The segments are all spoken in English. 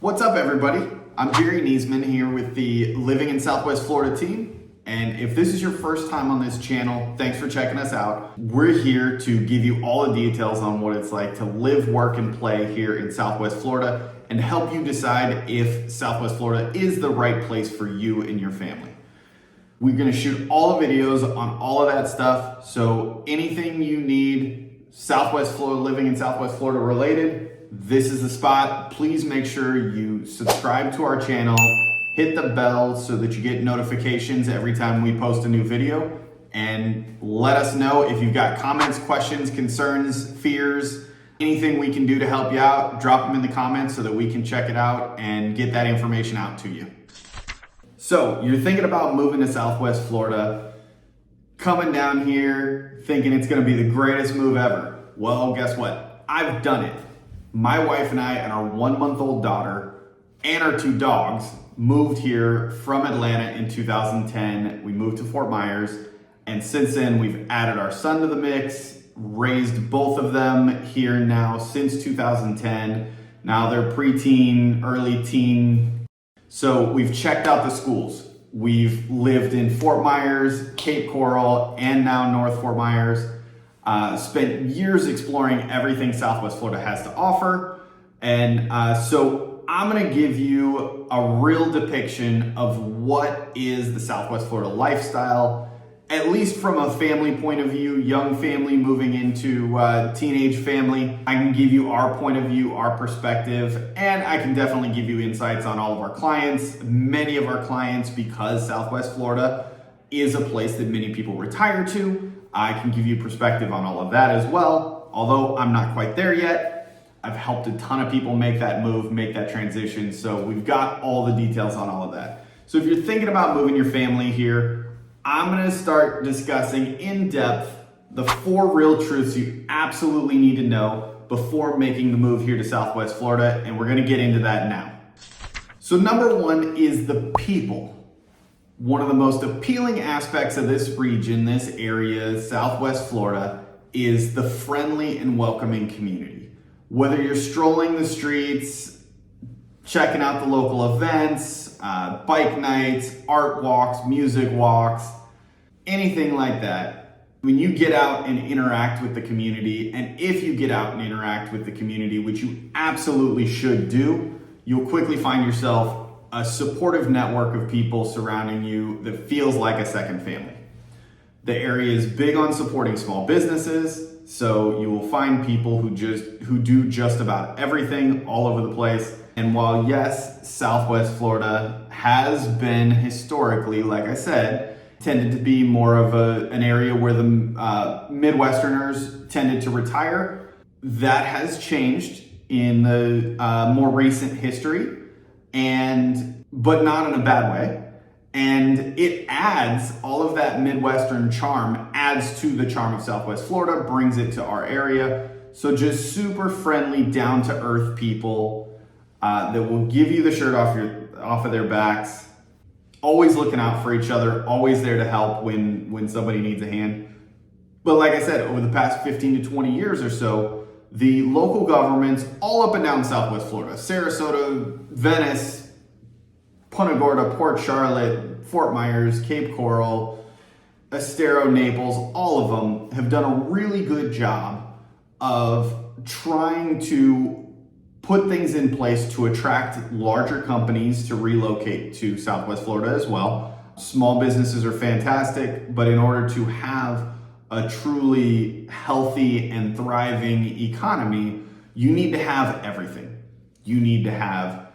What's up, everybody? I'm Jerry Niesman here with the Living in Southwest Florida team. And if this is your first time on this channel, thanks for checking us out. We're here to give you all the details on what it's like to live, work, and play here in Southwest Florida and help you decide if Southwest Florida is the right place for you and your family. We're gonna shoot all the videos on all of that stuff. So anything you need Southwest Florida, living in Southwest Florida related, this is the spot. Please make sure you subscribe to our channel, hit the bell so that you get notifications every time we post a new video, and let us know if you've got comments, questions, concerns, fears, anything we can do to help you out. Drop them in the comments so that we can check it out and get that information out to you. So you're thinking about moving to Southwest Florida, coming down here thinking it's gonna be the greatest move ever. Well, guess what? I've done it. My wife and I and our 1-month-old daughter and our 2 dogs moved here from Atlanta in 2010. We moved to Fort Myers, and since then we've added our son to the mix, raised both of them here now since 2010. Now they're preteen, early teen. So we've checked out the schools. We've lived in Fort Myers, Cape Coral, and now North Fort Myers. Spent years exploring everything Southwest Florida has to offer. And so I'm gonna give you a real depiction of what is the Southwest Florida lifestyle, at least from a family point of view, young family moving into teenage family. I can give you our point of view, our perspective, and I can definitely give you insights on all of our clients. Many of our clients, because Southwest Florida is a place that many people retire to, I can give you perspective on all of that as well. Although I'm not quite there yet, I've helped a ton of people make that move, make that transition. So we've got all the details on all of that. So if you're thinking about moving your family here, I'm gonna start discussing in depth the 4 real truths you absolutely need to know before making the move here to Southwest Florida. And we're gonna get into that now. So number 1 is the people. One of the most appealing aspects of this region, this area, Southwest Florida, is the friendly and welcoming community. Whether you're strolling the streets, checking out the local events, bike nights, art walks, music walks, anything like that, when you get out and interact with the community, and if you get out and interact with the community, which you absolutely should do, you'll quickly find yourself a supportive network of people surrounding you that feels like a second family. The area is big on supporting small businesses, so you will find people who do just about everything all over the place. And while yes, Southwest Florida has been historically, like I said, tended to be more of an area where the Midwesterners tended to retire, that has changed in the more recent history. But not in a bad way. And it adds all of that Midwestern charm, adds to the charm of Southwest Florida, brings it to our area. So just super friendly, down to earth people that will give you the shirt off of their backs, always looking out for each other, always there to help when somebody needs a hand. But like I said, over the past 15 to 20 years or so, the local governments all up and down Southwest Florida, Sarasota, Venice, Punta Gorda, Port Charlotte, Fort Myers, Cape Coral, Estero, Naples, all of them have done a really good job of trying to put things in place to attract larger companies to relocate to Southwest Florida as well. Small businesses are fantastic, but in order to have a truly healthy and thriving economy, you need to have everything. You need to have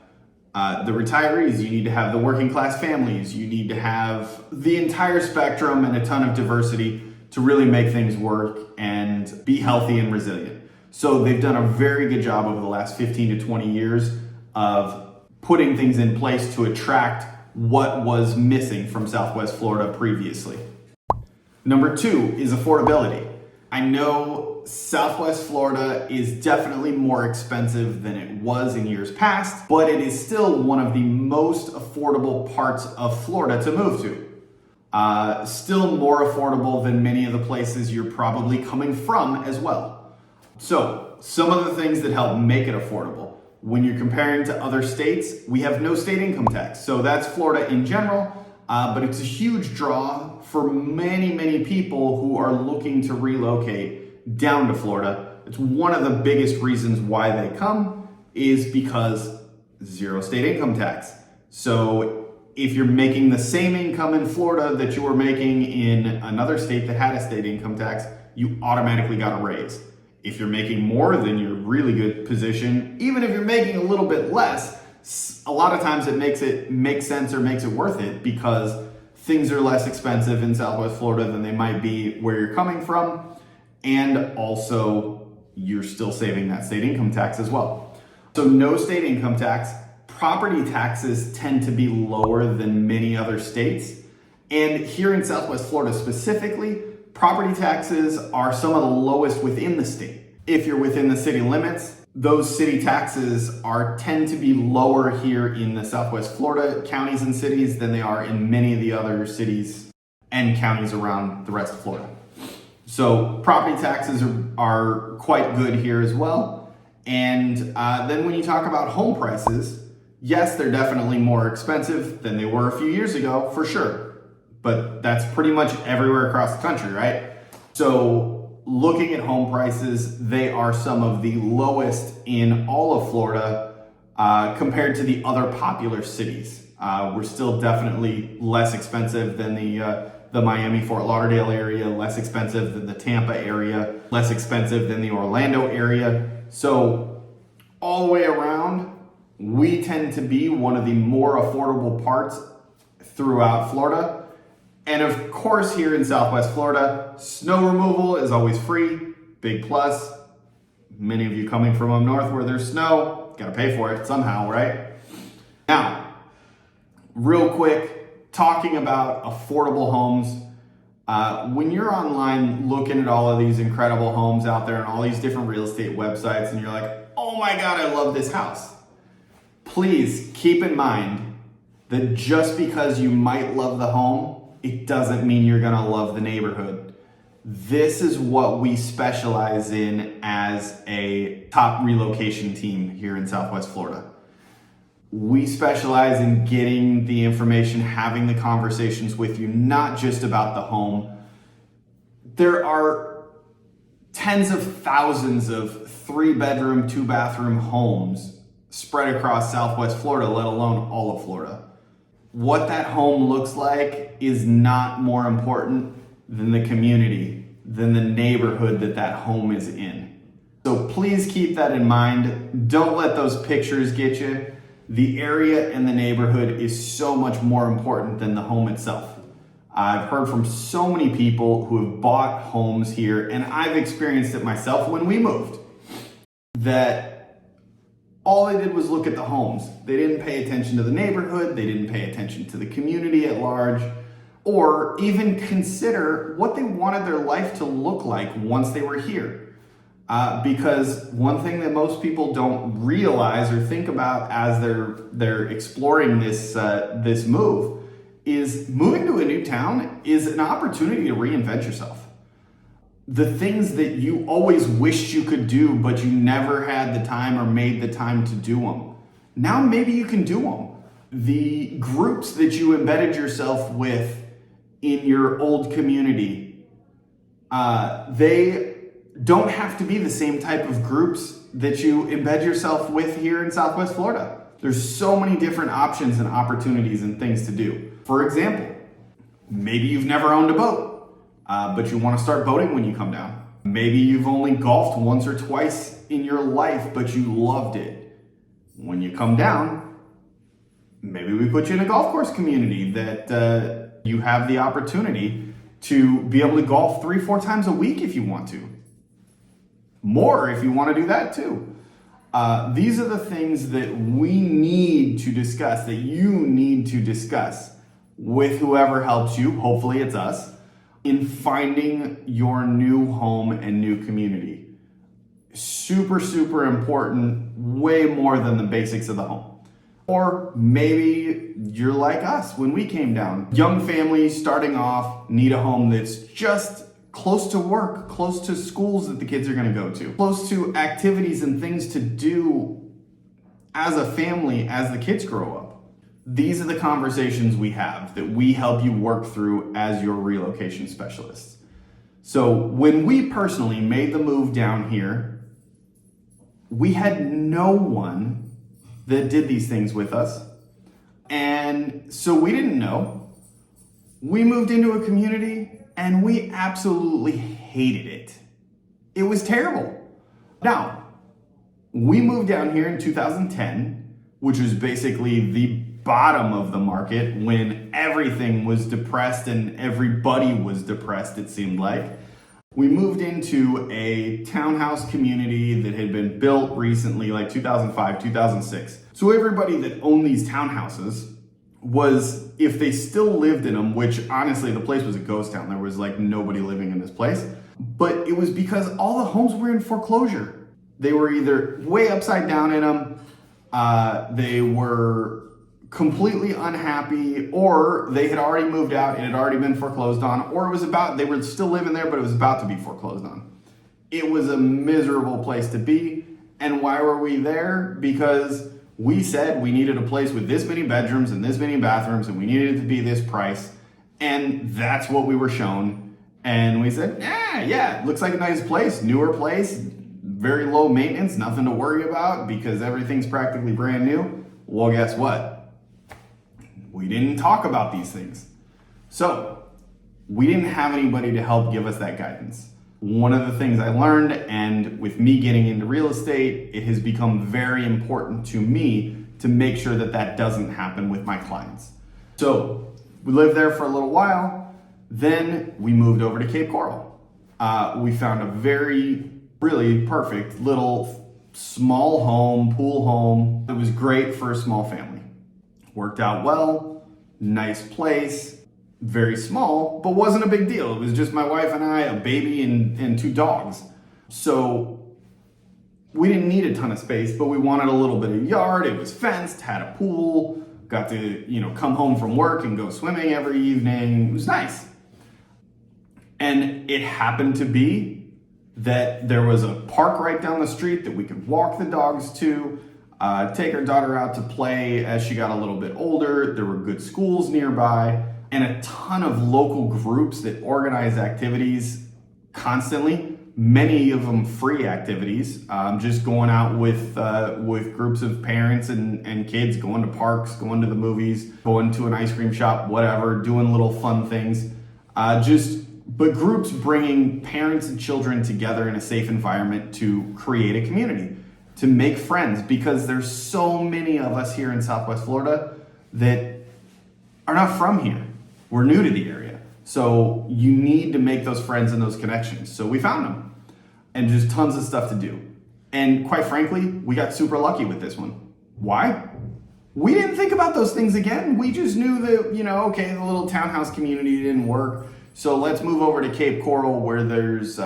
the retirees, you need to have the working class families, you need to have the entire spectrum and a ton of diversity to really make things work and be healthy and resilient. So they've done a very good job over the last 15 to 20 years of putting things in place to attract what was missing from Southwest Florida previously. Number 2 is affordability. I know Southwest Florida is definitely more expensive than it was in years past, but it is still one of the most affordable parts of Florida to move to. Still more affordable than many of the places you're probably coming from as well. So some of the things that help make it affordable. When you're comparing to other states, we have no state income tax. So that's Florida in general, but it's a huge draw for many, many people who are looking to relocate down to Florida. It's one of the biggest reasons why they come is because zero state income tax. So if you're making the same income in Florida that you were making in another state that had a state income tax, you automatically got a raise. If you're making more, then you're in a really good position. Even if you're making a little bit less, a lot of times it makes sense or makes it worth it because things are less expensive in Southwest Florida than they might be where you're coming from. And also you're still saving that state income tax as well. So no state income tax. Property taxes tend to be lower than many other states. And here in Southwest Florida specifically, property taxes are some of the lowest within the state. If you're within the city limits, those city taxes tend to be lower here in the Southwest Florida counties and cities than they are in many of the other cities and counties around the rest of Florida. So property taxes are quite good here as well. And then when you talk about home prices, yes, they're definitely more expensive than they were a few years ago, for sure. But that's pretty much everywhere across the country, right? So looking at home prices, they are some of the lowest in all of Florida compared to the other popular cities. We're still definitely less expensive than the Miami, Fort Lauderdale area, less expensive than the Tampa area, less expensive than the Orlando area. So all the way around, we tend to be one of the more affordable parts throughout Florida. And of course, here in Southwest Florida, snow removal is always free, big plus. Many of you coming from up north where there's snow, gotta pay for it somehow, right? Now, real quick, talking about affordable homes. When you're online looking at all of these incredible homes out there and all these different real estate websites and you're like, oh my God, I love this house. Please keep in mind that just because you might love the home, it doesn't mean you're gonna love the neighborhood. This is what we specialize in as a top relocation team here in Southwest Florida. We specialize in getting the information, having the conversations with you, not just about the home. There are tens of thousands of 3-bedroom, 2-bathroom homes spread across Southwest Florida, let alone all of Florida. What that home looks like is not more important than the community, than the neighborhood that home is in. So please keep that in mind. Don't let those pictures get you. The area and the neighborhood is so much more important than the home itself. I've heard from so many people who have bought homes here, and I've experienced it myself when we moved, that all they did was look at the homes. They didn't pay attention to the neighborhood. They didn't pay attention to the community at large, or even consider what they wanted their life to look like once they were here. Because one thing that most people don't realize or think about as they're exploring this move is moving to a new town is an opportunity to reinvent yourself. The things that you always wished you could do, but you never had the time or made the time to do them. Now maybe you can do them. The groups that you embedded yourself with in your old community, they don't have to be the same type of groups that you embed yourself with here in Southwest Florida. There's so many different options and opportunities and things to do. For example, maybe you've never owned a boat. But you want to start boating when you come down. Maybe you've only golfed once or twice in your life, but you loved it. When you come down, maybe we put you in a golf course community that you have the opportunity to be able to golf 3-4 times a week if you want to. More if you want to do that too. These are the things that we need to discuss, that you need to discuss with whoever helps you. Hopefully it's us. In finding your new home and new community. Super, super important, way more than the basics of the home. Or maybe you're like us when we came down. Young families starting off need a home that's just close to work, close to schools that the kids are gonna go to, close to activities and things to do as a family, as the kids grow up. These are the conversations we have that we help you work through as your relocation specialists. So when we personally made the move down here, we had no one that did these things with us. And so we didn't know. We moved into a community and we absolutely hated it. It was terrible. Now, we moved down here in 2010, which was basically the bottom of the market when everything was depressed and everybody was depressed, it seemed like. We moved into a townhouse community that had been built recently, like 2005, 2006. So everybody that owned these townhouses was, if they still lived in them, which honestly, the place was a ghost town. There was like nobody living in this place. But it was because all the homes were in foreclosure. They were either way upside down in them, they were completely unhappy, or they had already moved out and had already been foreclosed on, or it was about, they were still living there, but it was about to be foreclosed on. It was a miserable place to be. And why were we there? Because we said we needed a place with this many bedrooms and this many bathrooms, and we needed it to be this price. And that's what we were shown. And we said, yeah, it looks like a nice place, newer place, very low maintenance, nothing to worry about because everything's practically brand new. Well, guess what? We didn't talk about these things. So we didn't have anybody to help give us that guidance. One of the things I learned, and with me getting into real estate, it has become very important to me to make sure that that doesn't happen with my clients. So we lived there for a little while. Then we moved over to Cape Coral. We found a really perfect little small home, pool home. It was great for a small family. Worked out well, nice place, very small, but wasn't a big deal. It was just my wife and I, a baby and 2 dogs. So we didn't need a ton of space, but we wanted a little bit of yard. It was fenced, had a pool, got to, come home from work and go swimming every evening. It was nice. And it happened to be that there was a park right down the street that we could walk the dogs to, take our daughter out to play as she got a little bit older. There were good schools nearby and a ton of local groups that organize activities constantly, many of them free activities, just going out with groups of parents and kids, going to parks, going to the movies, going to an ice cream shop, whatever, doing little fun things. But groups bringing parents and children together in a safe environment to create a community, to make friends, because there's so many of us here in Southwest Florida that are not from here. We're new to the area. So you need to make those friends and those connections. So we found them, and just tons of stuff to do. And quite frankly, we got super lucky with this one. Why? We didn't think about those things again. We just knew that, okay, the little townhouse community didn't work. So let's move over to Cape Coral where there's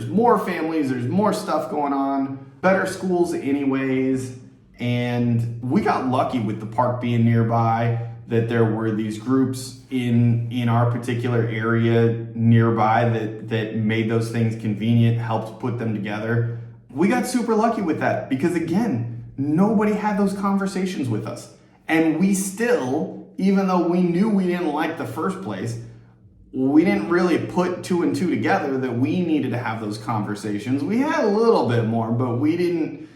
more families, there's more stuff going on, better schools anyways. And we got lucky with the park being nearby, that there were these groups in our particular area nearby that made those things convenient, helped put them together. We got super lucky with that because, again, nobody had those conversations with us. And we still, even though we knew we didn't like the first place, we didn't really put 2 and 2 together that we needed to have those conversations. We had a little bit more, but we didn't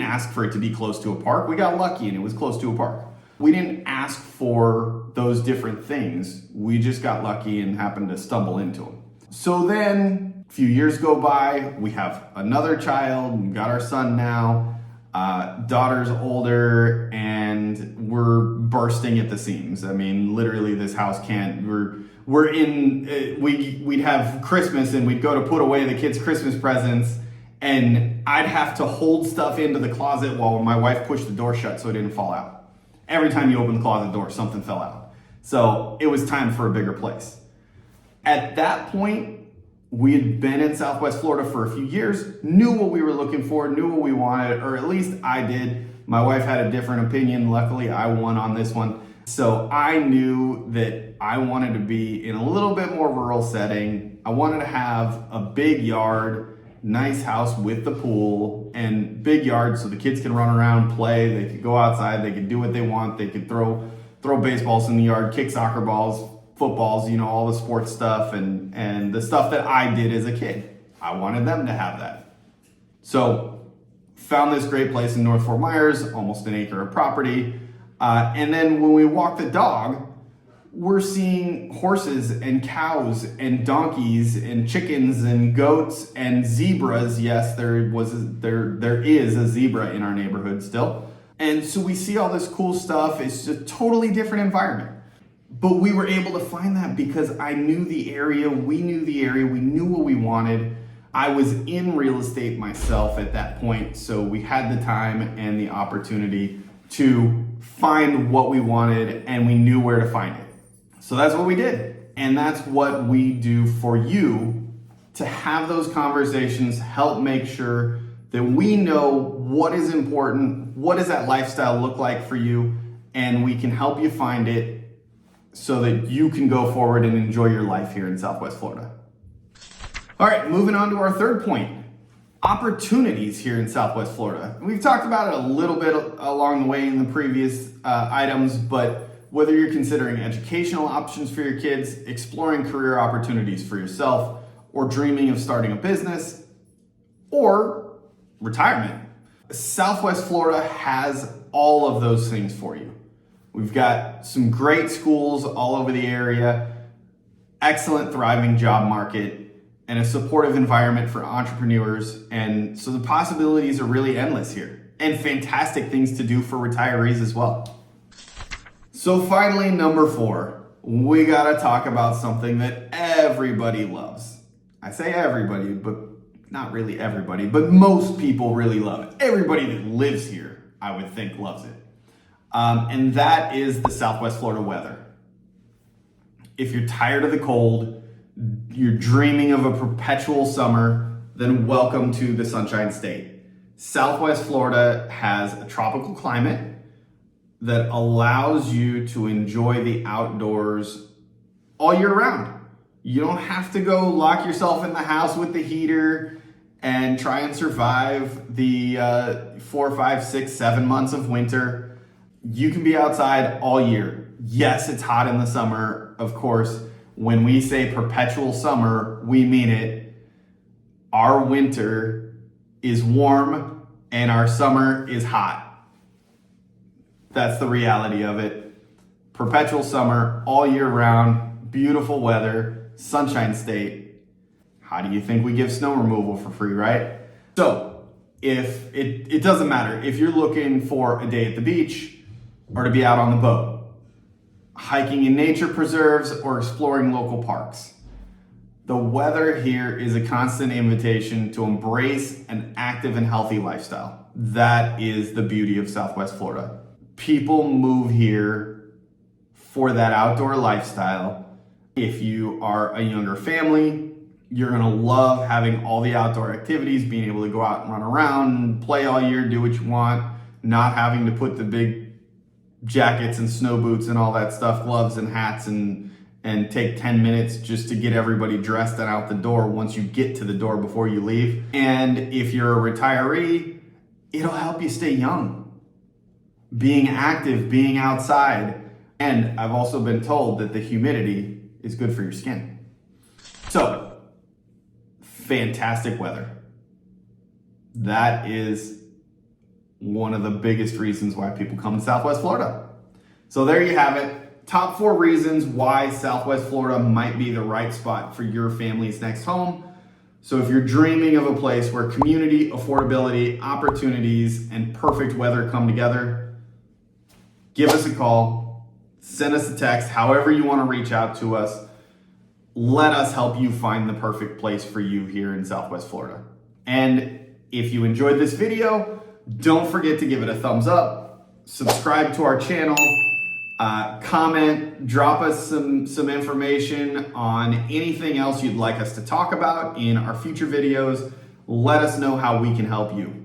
ask for it to be close to a park. We got lucky and it was close to a park. We didn't ask for those different things. We just got lucky and happened to stumble into them. So then a few years go by, we have another child, we got our son now, daughter's older, and we're bursting at the seams. I mean, literally this house we'd have Christmas and we'd go to put away the kids' Christmas presents, and I'd have to hold stuff into the closet while my wife pushed the door shut so it didn't fall out. Every time you open the closet door, something fell out. So it was time for a bigger place. At that point, we had been in Southwest Florida for a few years, knew what we were looking for, knew what we wanted, or at least I did. My wife had a different opinion. Luckily, I won on this one. So I knew that I wanted to be in a little bit more rural setting. I wanted to have a big yard, nice house with the pool, and big yard so the kids can run around, play, they can go outside, they can do what they want, they can throw baseballs in the yard, kick soccer balls, footballs, you know, all the sports stuff and the stuff that I did as a kid. I wanted them to have that. So found this great place in North Fort Myers, almost an acre of property. And then when we walk the dog, we're seeing horses and cows and donkeys and chickens and goats and zebras. Yes, there is a zebra in our neighborhood still. And so we see all this cool stuff. It's a totally different environment. But we were able to find that because I knew the area, we knew the area, we knew what we wanted. I was in real estate myself at that point, so we had the time and the opportunity to find what we wanted, and we knew where to find it. So that's what we did. And that's what we do for you, to have those conversations, help make sure that we know what is important, what does that lifestyle look like for you, and we can help you find it so that you can go forward and enjoy your life here in Southwest Florida. All right, moving on to our third point, opportunities here in Southwest Florida. We've talked about it a little bit along the way in the previous items, but whether you're considering educational options for your kids, exploring career opportunities for yourself, or dreaming of starting a business, or retirement, Southwest Florida has all of those things for you. We've got some great schools all over the area, excellent thriving job market, and a supportive environment for entrepreneurs. And so the possibilities are really endless here, and fantastic things to do for retirees as well. So finally, number 4, we gotta talk about something that everybody loves. I say everybody, but not really everybody, but most people really love it. Everybody that lives here, I would think, loves it. And that is the Southwest Florida weather. If you're tired of the cold, you're dreaming of a perpetual summer, then welcome to the Sunshine State. Southwest Florida has a tropical climate that allows you to enjoy the outdoors all year round. You don't have to go lock yourself in the house with the heater and try and survive the 4, 5, 6, 7 months of winter. You can be outside all year. Yes, it's hot in the summer, of course. When we say perpetual summer, we mean it. Our winter is warm and our summer is hot. That's the reality of it. Perpetual summer, all year round, beautiful weather, Sunshine State. How do you think we give snow removal for free, right? So if it doesn't matter if you're looking for a day at the beach or to be out on the boat, hiking in nature preserves, or exploring local parks. The weather here is a constant invitation to embrace an active and healthy lifestyle. That is the beauty of Southwest Florida. People move here for that outdoor lifestyle. If you are a younger family, you're gonna love having all the outdoor activities, being able to go out and run around, play all year, do what you want, not having to put the big jackets and snow boots and all that stuff, gloves and hats, and take 10 minutes just to get everybody dressed and out the door once you get to the door before you leave. And if you're a retiree, it'll help you stay young. Being active, being outside. And I've also been told that the humidity is good for your skin. So, fantastic weather. That is one of the biggest reasons why people come to Southwest Florida. So there you have it. Top 4 reasons why Southwest Florida might be the right spot for your family's next home. So if you're dreaming of a place where community, affordability, opportunities, and perfect weather come together, give us a call, send us a text, however you want to reach out to us. Let us help you find the perfect place for you here in Southwest Florida. And if you enjoyed this video, don't forget to give it a thumbs up, subscribe to our channel, comment, drop us some information on anything else you'd like us to talk about in our future videos. Let us know how we can help you.